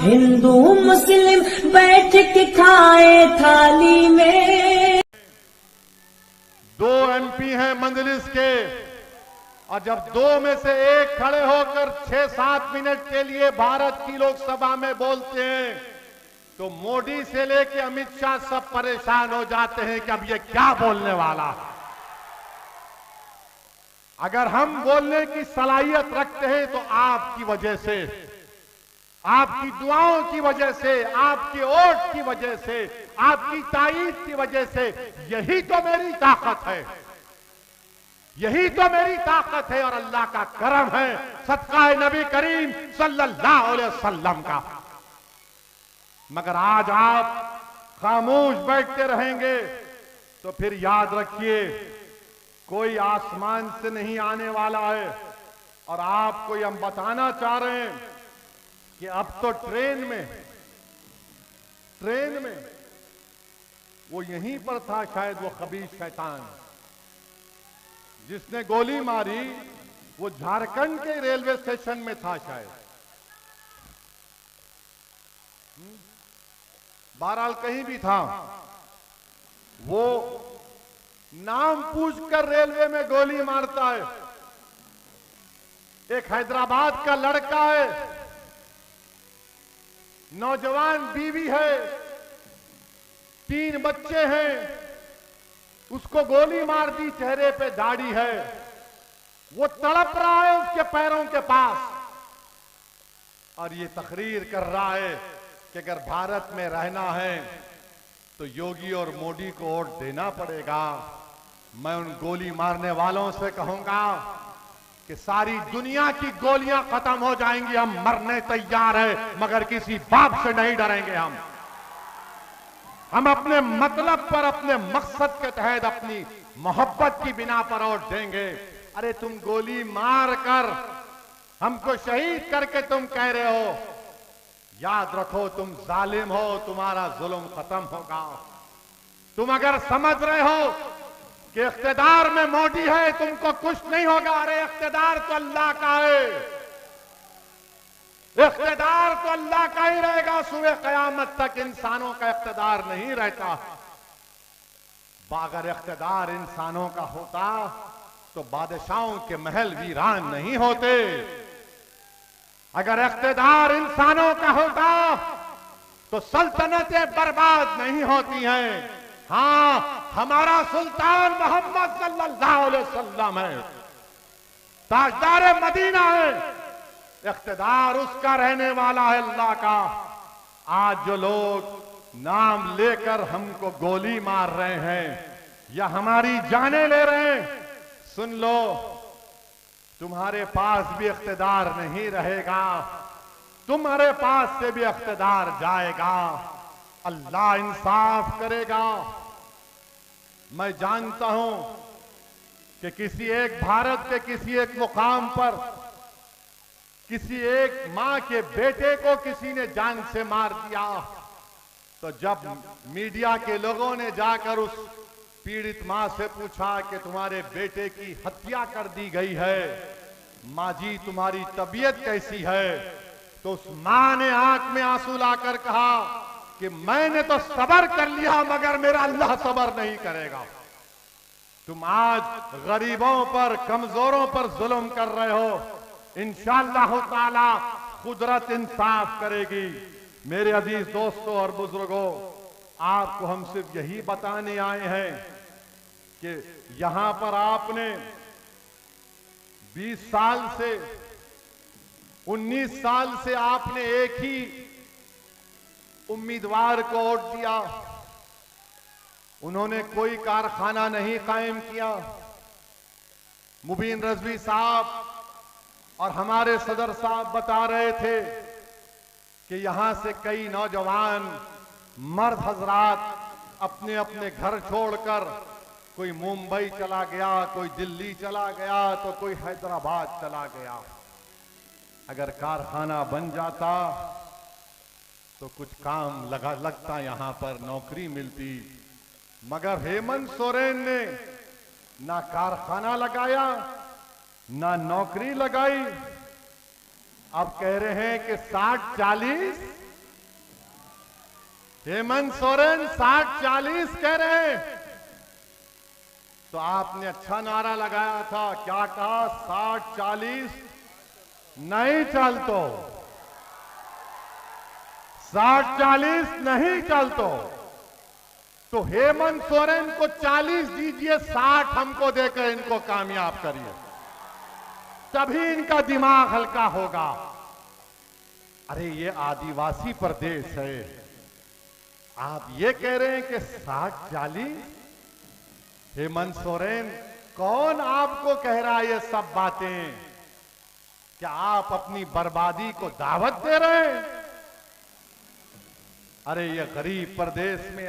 हिंदू मुस्लिम बैठ के खाए थाली में। 2 MP हैं मंजलिस के, और जब 2 में से एक खड़े होकर 6-7 मिनट के लिए भारत की लोकसभा में बोलते हैं तो मोदी से लेके अमित शाह सब परेशान हो जाते हैं कि अब ये क्या बोलने वाला है। अगर हम बोलने की सलाहियत रखते हैं तो आपकी वजह से, आपकी दुआओं की वजह से, आपके वोट की वजह से, आपकी ताईद की वजह से। यही तो मेरी ताकत है, यही तो मेरी ताकत है और अल्लाह का करम है, सदका नबी करीम सल्लल्लाहु अलैहि वसल्लम का। मगर आज आप खामोश बैठते रहेंगे तो फिर याद रखिए कोई आसमान से नहीं आने वाला है। और आपको हम बताना चाह रहे हैं कि अब तो ट्रेन में वो यहीं पर था, शायद वो खबीस शैतान जिसने गोली मारी, वो झारखंड के रेलवे स्टेशन में था शायद, बहरहाल कहीं भी था। वो नाम पूछकर रेलवे में गोली मारता है। एक हैदराबाद का लड़का है, नौजवान बीवी है, 3 बच्चे हैं, उसको गोली मार दी, चेहरे पे दाढ़ी है, वो तड़प रहा है उसके पैरों के पास और ये तकरीर कर रहा है कि अगर भारत में रहना है तो योगी और मोदी को वोट देना पड़ेगा। मैं उन गोली मारने वालों से कहूंगा कि सारी दुनिया की गोलियां खत्म हो जाएंगी, हम मरने तैयार हैं, मगर किसी बाप से नहीं डरेंगे। हम अपने मतलब पर, अपने मकसद के तहत, अपनी मोहब्बत की बिना पर वोट देंगे। अरे तुम गोली मार कर हमको शहीद करके तुम कह रहे हो, याद रखो तुम जालिम हो, तुम्हारा जुल्म खत्म होगा। तुम अगर समझ रहे हो कि इख्तिदार में मोदी है तुमको कुछ नहीं होगा, अरे इख्तिदार तो अल्लाह का है, इख्तिदार तो अल्लाह का ही रहेगा। सुबह कयामत तक इंसानों का इख्तिदार नहीं रहता। अगर इख्तिदार इंसानों का होता तो बादशाहों के महल वीरान नहीं होते। अगर इख्तिदार इंसानों का होता तो सल्तनतें बर्बाद नहीं होती हैं। हां, हमारा सुल्तान मोहम्मद सल्लल्लाहु अलैहि वसल्लम है, ताजदार मदीना है, इख्तिदार उसका रहने वाला है, अल्लाह का। आज जो लोग नाम लेकर हमको गोली मार रहे हैं या हमारी जानें ले रहे हैं, सुन लो, तुम्हारे पास भी इख्तिदार नहीं रहेगा, तुम्हारे पास से भी इख्तिदार जाएगा। अल्लाह इंसाफ करेगा। मैं जानता हूं कि किसी एक भारत के किसी एक मुकाम पर किसी एक मां के बेटे को किसी ने जान से मार दिया, तो जब मीडिया के लोगों ने जाकर उस पीड़ित मां से पूछा कि तुम्हारे बेटे की हत्या कर दी गई है, मां जी तुम्हारी तबीयत कैसी है, तो उस मां ने आंख में आंसू लाकर कहा कि मैंने तो सबर कर लिया मगर मेरा अल्लाह सबर नहीं करेगा। तुम आज गरीबों पर, कमजोरों पर जुल्म कर रहे हो, इंशाअल्लाह ताला कुदरत इंसाफ करेगी। मेरे अजीज दोस्तों और बुजुर्गों, आपको हम सिर्फ यही बताने आए हैं कि यहां पर आपने 20 साल से, 19 साल से आपने एक ही उम्मीदवार को वोट दिया। उन्होंने कोई कारखाना नहीं कायम किया। मुबीन रजवी साहब और हमारे सदर साहब बता रहे थे कि यहां से कई नौजवान मर्द हजरात अपने अपने घर छोड़कर कोई मुंबई चला गया, कोई दिल्ली चला गया, तो कोई हैदराबाद चला गया। अगर कारखाना बन जाता तो कुछ काम लगता, यहां पर नौकरी मिलती, मगर हेमंत सोरेन ने ना कारखाना लगाया ना नौकरी लगाई। अब कह रहे हैं कि 60-40 हेमंत सोरेन 60-40 कह रहे हैं, तो आपने अच्छा नारा लगाया था, क्या कहा? 60-40 नहीं चलतो, 60-40 नहीं चलतो। तो हेमंत सोरेन को 40 दीजिए, 60 हमको देकर इनको कामयाब करिए, तभी इनका दिमाग हल्का होगा। अरे ये आदिवासी प्रदेश है, आप ये कह रहे हैं कि 60-40? हेमंत सोरेन, कौन आपको कह रहा है ये सब बातें? क्या आप अपनी बर्बादी को दावत दे रहे हैं? अरे ये गरीब प्रदेश में